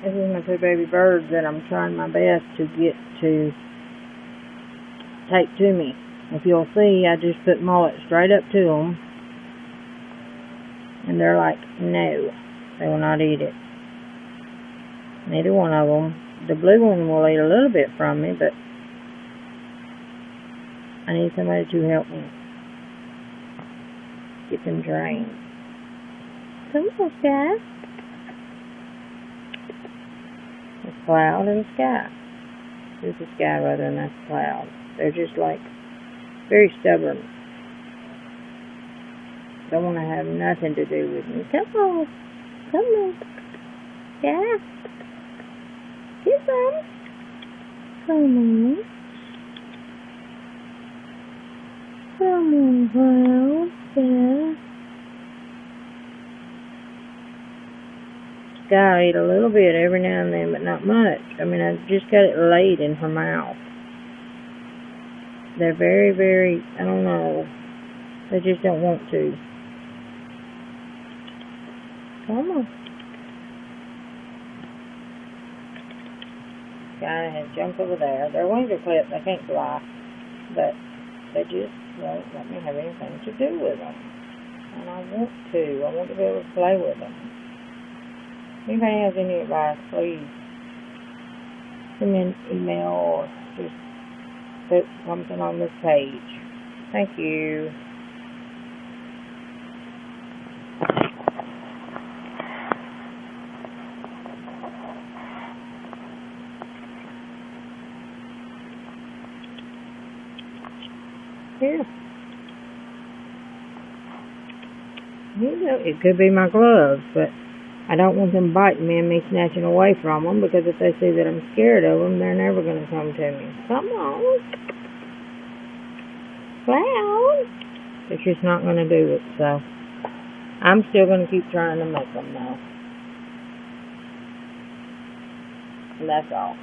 This is my 2 baby birds that I'm trying my best to get to take to me. If you'll see, I just put mullet straight up to them. And they're like, no, they will not eat it. Neither one of them. The blue one will eat a little bit from me, but I need somebody to help me get them drained. Come on, Sky. It's cloud and sky. This is sky rather than that's cloud. They're just like very stubborn. Don't want to have nothing to do with me. Come on. Come on. Yeah. Get some. Come on. Come on, cloud. Yeah. Sky eat a little bit every now and then, but not much. I mean, I just got it laid in her mouth. They're very, very, I don't know. They just don't want to. Come on. Sky has jumped over there. Their wings are clipped. They can't fly. But they just won't let me have anything to do with them. And I want to. I want to be able to play with them. If anybody has any advice, please send me an email or just put something on this page. Thank you. Here. You know, it could be my gloves, but I don't want them biting me and me snatching away from them, because if they see that I'm scared of them, they're never going to come to me. Come on. Cloud. They're just not going to do it, so I'm still going to keep trying to make them, though. And that's all.